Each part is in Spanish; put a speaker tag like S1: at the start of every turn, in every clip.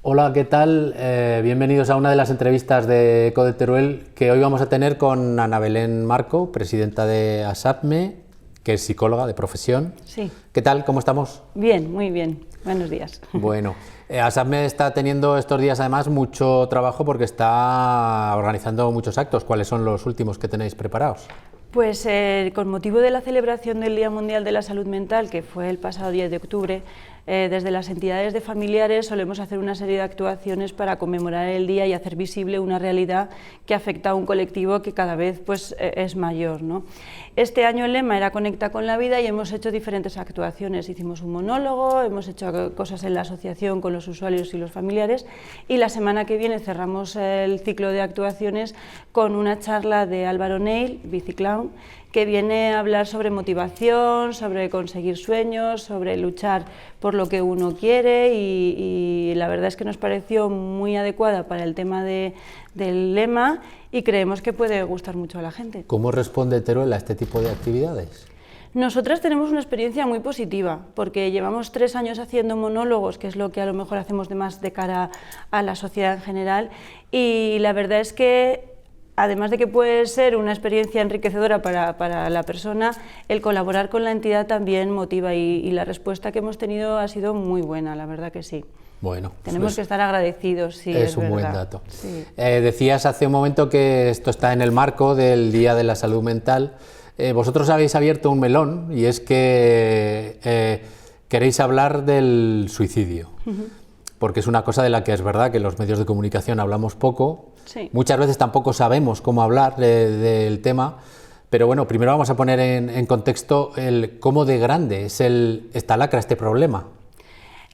S1: Hola, ¿qué tal? Bienvenidos a una de las entrevistas de ECO de Teruel que hoy vamos a tener con Ana Belén Marco, presidenta de ASAPME, que es psicóloga de profesión.
S2: Sí.
S1: ¿Qué tal? ¿Cómo estamos?
S2: Bien, muy bien. Buenos días.
S1: Bueno, ASAPME está teniendo estos días además mucho trabajo porque está organizando muchos actos. ¿Cuáles son los últimos que tenéis preparados?
S2: Pues con motivo de la celebración del Día Mundial de la Salud Mental, que fue el pasado 10 de octubre, desde las entidades de familiares solemos hacer una serie de actuaciones para conmemorar el día y hacer visible una realidad que afecta a un colectivo que cada vez es mayor, ¿no? Este año el lema era Conecta con la vida y hemos hecho diferentes actuaciones. Hicimos un monólogo, hemos hecho cosas en la asociación con los usuarios y los familiares, y la semana que viene cerramos el ciclo de actuaciones con una charla de Álvaro Neil, Biciclown, que viene a hablar sobre motivación, sobre conseguir sueños, sobre luchar por lo que uno quiere, y la verdad es que nos pareció muy adecuada para el tema del lema y creemos que puede gustar mucho a la gente.
S1: ¿Cómo responde Teruel a este tipo de actividades?
S2: Nosotras tenemos una experiencia muy positiva, porque llevamos 3 años haciendo monólogos, que es lo que a lo mejor hacemos más de cara a la sociedad en general, y la verdad es que además de que puede ser una experiencia enriquecedora para la persona, el colaborar con la entidad también motiva, y la respuesta que hemos tenido ha sido muy buena, la verdad que sí.
S1: Bueno,
S2: tenemos que estar agradecidos, sí,
S1: es un
S2: verdad.
S1: Buen dato.
S2: Sí.
S1: Decías hace un momento que esto está en el marco del Día de la Salud Mental. Vosotros habéis abierto un melón, y es que queréis hablar del suicidio, porque es una cosa de la que es verdad que en los medios de comunicación hablamos poco.
S2: Sí.
S1: Muchas veces tampoco sabemos cómo hablar del tema, pero bueno, primero vamos a poner en contexto cómo de grande es esta lacra, este problema.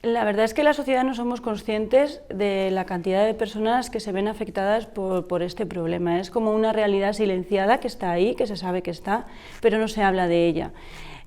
S2: La verdad es que la sociedad no somos conscientes de la cantidad de personas que se ven afectadas por este problema. Es como una realidad silenciada que está ahí, que se sabe que está, pero no se habla de ella.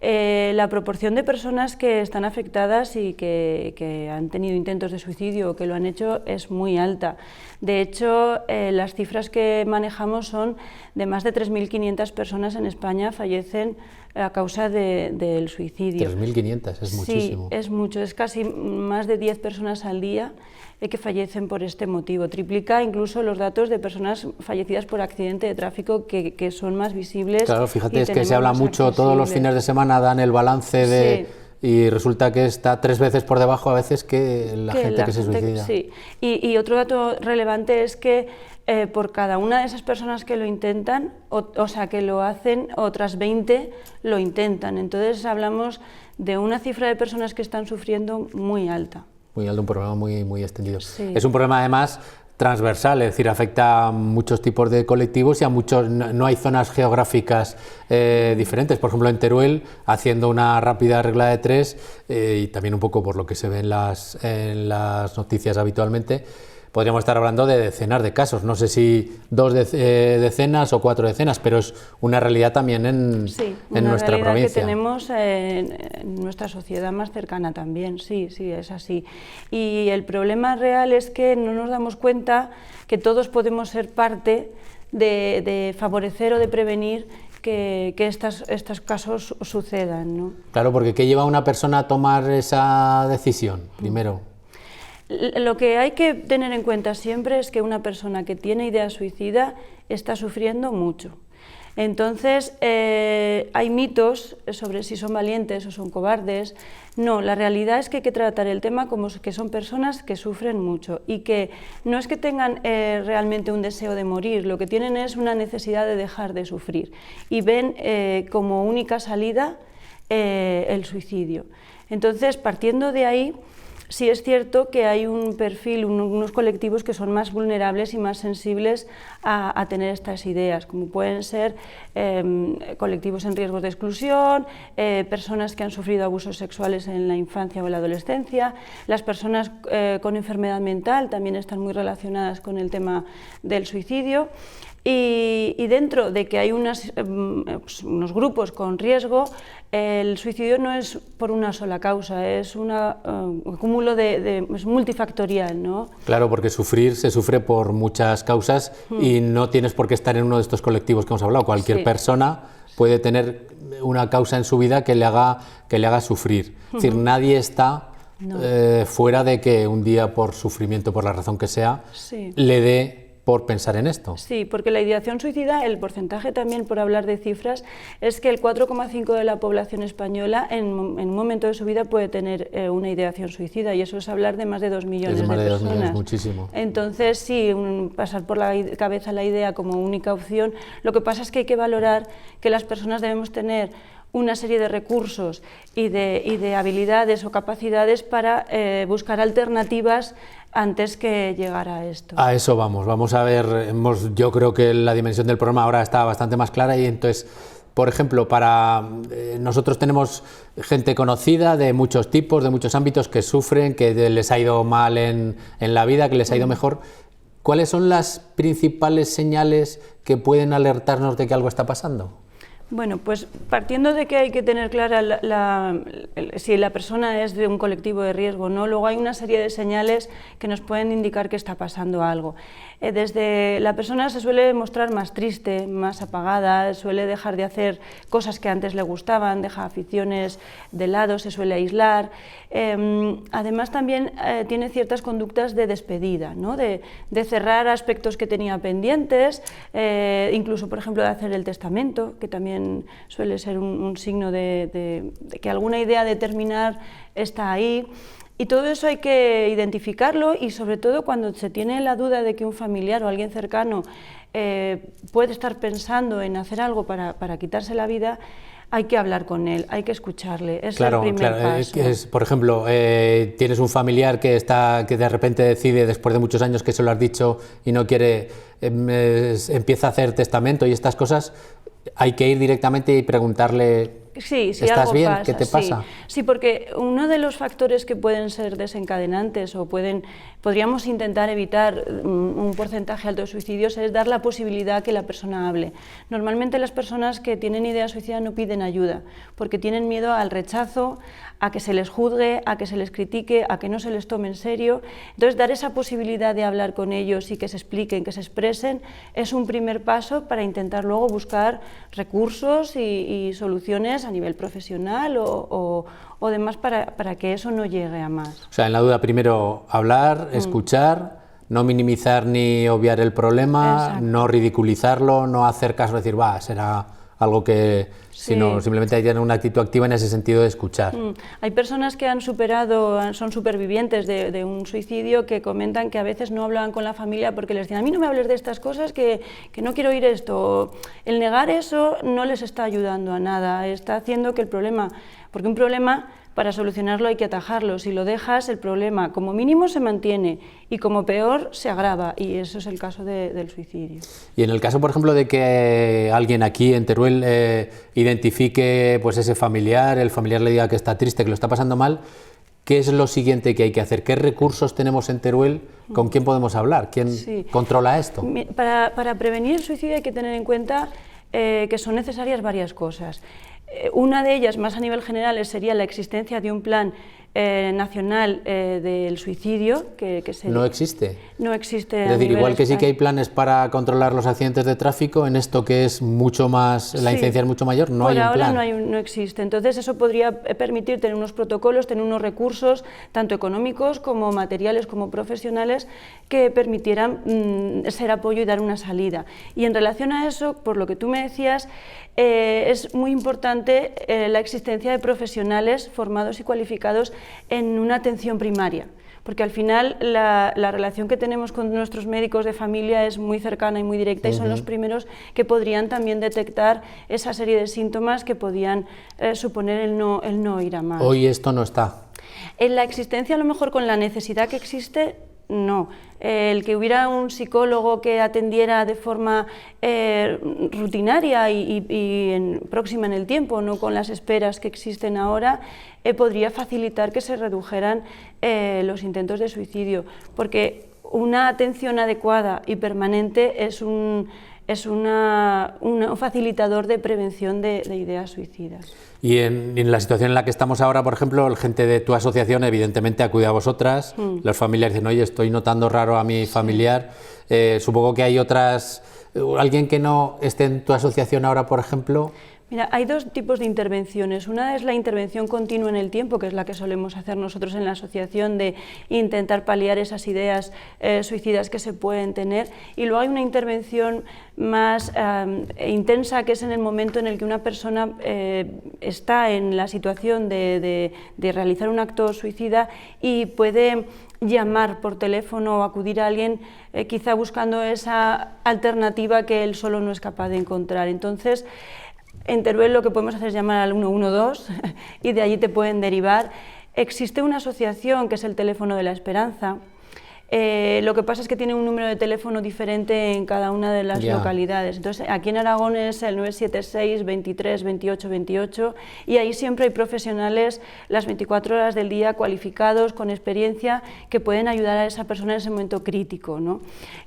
S2: La proporción de personas que están afectadas y que han tenido intentos de suicidio o que lo han hecho es muy alta. De hecho, las cifras que manejamos son de más de 3.500 personas en España fallecen a causa del suicidio.
S1: 3.500, es muchísimo.
S2: Sí, es mucho, es casi más de 10 personas al día que fallecen por este motivo. Triplica incluso los datos de personas fallecidas por accidente de tráfico, que son más visibles.
S1: Claro, fíjate, es que se habla mucho, todos los fines de semana dan el balance de... Sí. Y resulta que está 3 veces por debajo a veces que la gente que se suicida.
S2: Sí, y otro dato relevante es que por cada una de esas personas que lo intentan, o sea, que lo hacen, otras 20 lo intentan. Entonces hablamos de una cifra de personas que están sufriendo muy alta.
S1: Muy alto, un problema muy extendido.
S2: Sí.
S1: Es un problema además transversal, es decir, afecta a muchos tipos de colectivos y a muchos, no hay zonas geográficas diferentes. Por ejemplo, en Teruel, haciendo una rápida regla de 3, y también un poco por lo que se ve en las noticias habitualmente, podríamos estar hablando de decenas de casos, no sé si 2 decenas o 4 decenas, pero es una realidad también en nuestra provincia.
S2: Que tenemos en nuestra sociedad más cercana también, sí, es así. Y el problema real es que no nos damos cuenta que todos podemos ser parte de favorecer o de prevenir que estos casos sucedan, ¿no?
S1: Claro, porque ¿qué lleva a una persona a tomar esa decisión primero?
S2: Lo que hay que tener en cuenta siempre es que una persona que tiene idea suicida está sufriendo mucho. Entonces, hay mitos sobre si son valientes o son cobardes. No, la realidad es que hay que tratar el tema como que son personas que sufren mucho y que no es que tengan realmente un deseo de morir, lo que tienen es una necesidad de dejar de sufrir y ven como única salida el suicidio. Entonces, partiendo de ahí, sí es cierto que hay un perfil, unos colectivos que son más vulnerables y más sensibles a tener estas ideas, como pueden ser colectivos en riesgo de exclusión, personas que han sufrido abusos sexuales en la infancia o en la adolescencia, las personas con enfermedad mental también están muy relacionadas con el tema del suicidio. Y dentro de que hay unos grupos con riesgo, el suicidio no es por una sola causa, es un cúmulo es multifactorial, ¿no?
S1: Claro, porque se sufre por muchas causas y no tienes por qué estar en uno de estos colectivos que hemos hablado. Cualquier persona puede tener una causa en su vida que le haga sufrir. Es decir, nadie está
S2: No.
S1: Fuera de que un día, por sufrimiento, por la razón que sea,
S2: Sí.
S1: le dé por pensar en esto.
S2: Sí, porque la ideación suicida, el porcentaje también, por hablar de cifras, es que el 4,5% de la población española en un momento de su vida puede tener una ideación suicida, y eso es hablar de más de 2 millones de
S1: más de 2
S2: personas.
S1: millones, muchísimo.
S2: Entonces, sí, pasar por la cabeza la idea como única opción. Lo que pasa es que hay que valorar que las personas debemos tener una serie de recursos y de habilidades o capacidades para buscar alternativas antes que llegar a esto.
S1: A eso vamos a ver, yo creo que la dimensión del problema ahora está bastante más clara, y entonces, por ejemplo, nosotros tenemos gente conocida de muchos tipos, de muchos ámbitos, que sufren, que les ha ido mal en la vida, que les ha ido mejor. ¿Cuáles son las principales señales que pueden alertarnos de que algo está pasando?
S2: Bueno, pues partiendo de que hay que tener clara si la persona es de un colectivo de riesgo o no, luego hay una serie de señales que nos pueden indicar que está pasando algo. Desde la persona se suele mostrar más triste, más apagada, suele dejar de hacer cosas que antes le gustaban, deja aficiones de lado, se suele aislar. Además también tiene ciertas conductas de despedida, ¿no? de cerrar aspectos que tenía pendientes, incluso, por ejemplo, de hacer el testamento, que también suele ser un signo de que alguna idea de terminar está ahí. Y todo eso hay que identificarlo, y sobre todo cuando se tiene la duda de que un familiar o alguien cercano puede estar pensando en hacer algo para quitarse la vida, hay que hablar con él, hay que escucharle, es el primer paso.
S1: Por ejemplo, tienes un familiar que de repente decide, después de muchos años que se lo has dicho y no quiere, empieza a hacer testamento y estas cosas, hay que ir directamente y preguntarle,
S2: sí, si
S1: ¿estás
S2: algo
S1: bien?
S2: pasa,
S1: ¿Qué te pasa?
S2: Sí, porque uno de los factores que pueden ser desencadenantes o podríamos intentar evitar un porcentaje alto de suicidios es dar la posibilidad que la persona hable. Normalmente las personas que tienen idea suicida no piden ayuda porque tienen miedo al rechazo, a que se les juzgue, a que se les critique, a que no se les tome en serio. Entonces, dar esa posibilidad de hablar con ellos y que se expliquen, que se expresen, es un primer paso para intentar luego buscar recursos y soluciones a nivel profesional o demás para que eso no llegue a más.
S1: O sea, en la duda, primero hablar, escuchar, no minimizar ni obviar el problema,
S2: exacto,
S1: no ridiculizarlo, no hacer caso, decir, será algo que,
S2: sí,
S1: sino simplemente hay que tener una actitud activa en ese sentido de escuchar.
S2: Hay personas que son supervivientes de un suicidio, que comentan que a veces no hablaban con la familia porque les decían, a mí no me hables de estas cosas, que no quiero oír esto. El negar eso no les está ayudando a nada, está haciendo que el problema, porque un problema, para solucionarlo hay que atajarlo. Si lo dejas, el problema como mínimo se mantiene y como peor se agrava, y eso es el caso del suicidio.
S1: Y en el caso, por ejemplo, de que alguien aquí en Teruel identifique pues ese familiar, el familiar le diga que está triste, que lo está pasando mal, ¿qué es lo siguiente que hay que hacer? ¿Qué recursos tenemos en Teruel? ¿Con quién podemos hablar? ¿Quién controla esto?
S2: Para prevenir el suicidio hay que tener en cuenta que son necesarias varias cosas. Una de ellas, más a nivel general, sería la existencia de un plan nacional del suicidio.
S1: ¿No existe?
S2: No existe.
S1: Es decir, igual que sí que hay planes para controlar los accidentes de tráfico, en esto que es mucho más, la incidencia es mucho mayor, no hay un plan.
S2: Por ahora no existe. Entonces eso podría permitir tener unos protocolos, tener unos recursos, tanto económicos como materiales, como profesionales, que permitieran ser apoyo y dar una salida. Y en relación a eso, por lo que tú me decías, es muy importante la existencia de profesionales formados y cualificados en una atención primaria, porque al final la relación que tenemos con nuestros médicos de familia es muy cercana y muy directa, y son los primeros que podrían también detectar esa serie de síntomas que podían suponer el no ir a más.
S1: Hoy esto no está.
S2: En la existencia, a lo mejor con la necesidad que existe, no. El que hubiera un psicólogo que atendiera de forma rutinaria y próxima en el tiempo, no con las esperas que existen ahora, podría facilitar que se redujeran los intentos de suicidio, porque una atención adecuada y permanente es un facilitador de prevención de ideas suicidas.
S1: Y en la situación en la que estamos ahora, por ejemplo, la gente de tu asociación evidentemente acude a vosotras, los familiares dicen, oye, estoy notando raro a mi familiar, supongo que hay otras, alguien que no esté en tu asociación ahora, por ejemplo.
S2: Mira, hay dos tipos de intervenciones. Una es la intervención continua en el tiempo, que es la que solemos hacer nosotros en la asociación, de intentar paliar esas ideas suicidas que se pueden tener. Y luego hay una intervención más intensa, que es en el momento en el que una persona está en la situación de realizar un acto suicida y puede llamar por teléfono o acudir a alguien quizá buscando esa alternativa que él solo no es capaz de encontrar. Entonces, en Teruel lo que podemos hacer es llamar al 112 y de allí te pueden derivar. Existe una asociación que es el Teléfono de la Esperanza. Lo que pasa es que tiene un número de teléfono diferente en cada una de las localidades. Entonces, aquí en Aragón es el 976 23 28 28 y ahí siempre hay profesionales las 24 horas del día cualificados, con experiencia, que pueden ayudar a esa persona en ese momento crítico, ¿no?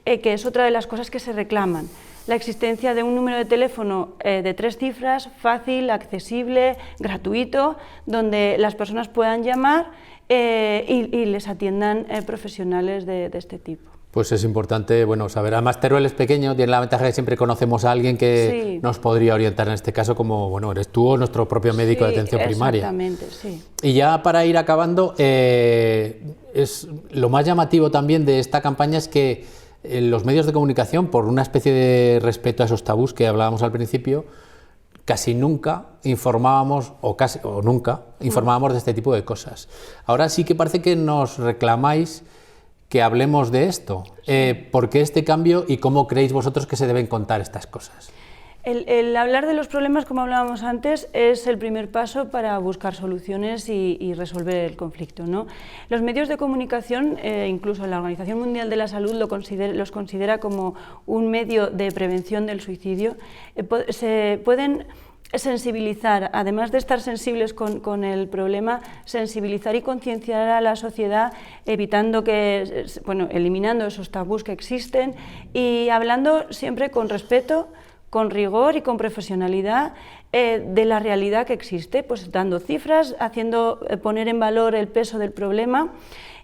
S2: Que es otra de las cosas que se reclaman. La existencia de un número de teléfono de 3 cifras, fácil, accesible, gratuito, donde las personas puedan llamar y les atiendan profesionales de este tipo.
S1: Pues es importante, bueno, saber. Además, Teruel es pequeño, tiene la ventaja de que siempre conocemos a alguien que nos podría orientar en este caso, como bueno, eres tú o nuestro propio médico de atención primaria.
S2: Exactamente, sí.
S1: Y ya para ir acabando, es lo más llamativo también de esta campaña es que los medios de comunicación, por una especie de respeto a esos tabús que hablábamos al principio, casi nunca informábamos, o nunca informábamos de este tipo de cosas. Ahora sí que parece que nos reclamáis que hablemos de esto. ¿Por qué este cambio y cómo creéis vosotros que se deben contar estas cosas?
S2: El hablar de los problemas, como hablábamos antes, es el primer paso para buscar soluciones y resolver el conflicto, ¿no? Los medios de comunicación, incluso la Organización Mundial de la Salud los considera como un medio de prevención del suicidio. Se pueden sensibilizar, además de estar sensibles con el problema, sensibilizar y concienciar a la sociedad, eliminando esos tabús que existen y hablando siempre con respeto, con rigor y con profesionalidad de la realidad que existe, pues dando cifras, poner en valor el peso del problema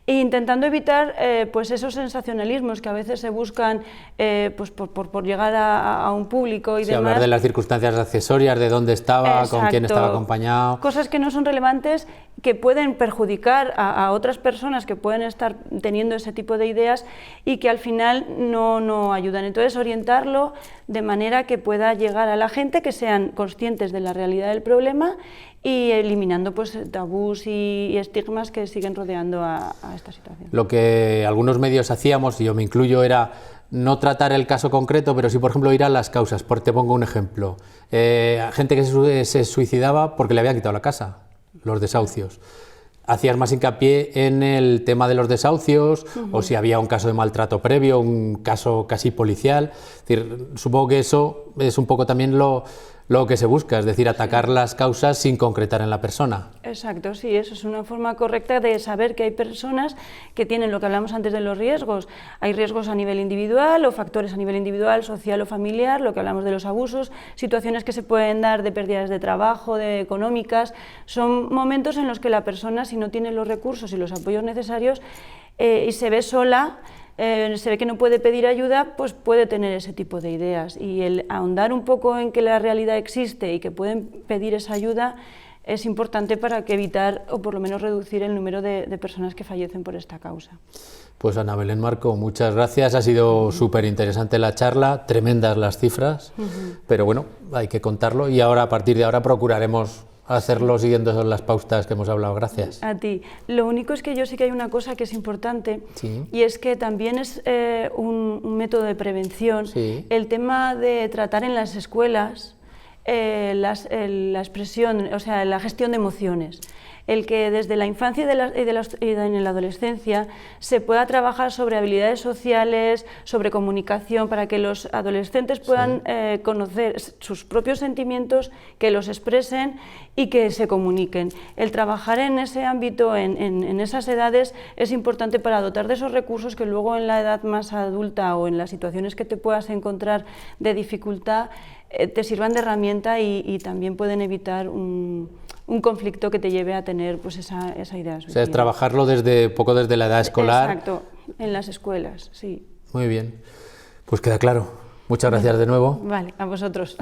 S2: e intentando evitar pues esos sensacionalismos que a veces se buscan pues por llegar a un público y demás.
S1: Hablar de las circunstancias accesorias, de dónde estaba, con quién estaba acompañado.
S2: Cosas que no son relevantes, que pueden perjudicar a otras personas que pueden estar teniendo ese tipo de ideas y que al final no ayudan. Entonces, orientarlo de manera que pueda llegar a la gente, que sean conscientes de la realidad del problema y eliminando pues tabús y estigmas que siguen rodeando a esta situación.
S1: Lo que algunos medios hacíamos, y yo me incluyo, era no tratar el caso concreto, pero sí, por ejemplo, ir a las causas. Te pongo un ejemplo. Gente que se suicidaba porque le habían quitado la casa, los desahucios. Hacías más hincapié en el tema de los desahucios, o si había un caso de maltrato previo, un caso casi policial. Es decir, supongo que eso es un poco también lo que se busca, es decir, atacar las causas sin concretar en la persona.
S2: Exacto, sí, eso es una forma correcta de saber que hay personas que tienen lo que hablamos antes de los riesgos. Hay riesgos a nivel individual o factores a nivel individual, social o familiar, lo que hablamos de los abusos, situaciones que se pueden dar de pérdidas de trabajo, de económicas. Son momentos en los que la persona, si no tiene los recursos y los apoyos necesarios y se ve sola, se ve que no puede pedir ayuda, pues puede tener ese tipo de ideas. Y el ahondar un poco en que la realidad existe y que pueden pedir esa ayuda es importante para evitar o por lo menos reducir el número de personas que fallecen por esta causa.
S1: Pues Ana Belén Marco, muchas gracias, ha sido súper interesante la charla, tremendas las cifras, pero bueno, hay que contarlo y ahora a partir de ahora procuraremos hacerlo siguiendo las pautas que hemos hablado. Gracias.
S2: A ti. Lo único es que yo sí que hay una cosa que es importante,
S1: sí,
S2: y es que también es un método de prevención,
S1: sí,
S2: el tema de tratar en las escuelas la expresión, o sea, la gestión de emociones. El que desde la infancia y en la adolescencia se pueda trabajar sobre habilidades sociales, sobre comunicación, para que los adolescentes puedan conocer sus propios sentimientos, que los expresen y que se comuniquen. El trabajar en ese ámbito, en esas edades, es importante para dotar de esos recursos que luego en la edad más adulta o en las situaciones que te puedas encontrar de dificultad, te sirvan de herramienta y también pueden evitar un conflicto que te lleve a tener pues esa idea.
S1: O sea, es trabajarlo desde la edad escolar.
S2: Exacto, en las escuelas, sí.
S1: Muy bien, pues queda claro. Muchas gracias de nuevo.
S2: Vale, a vosotros.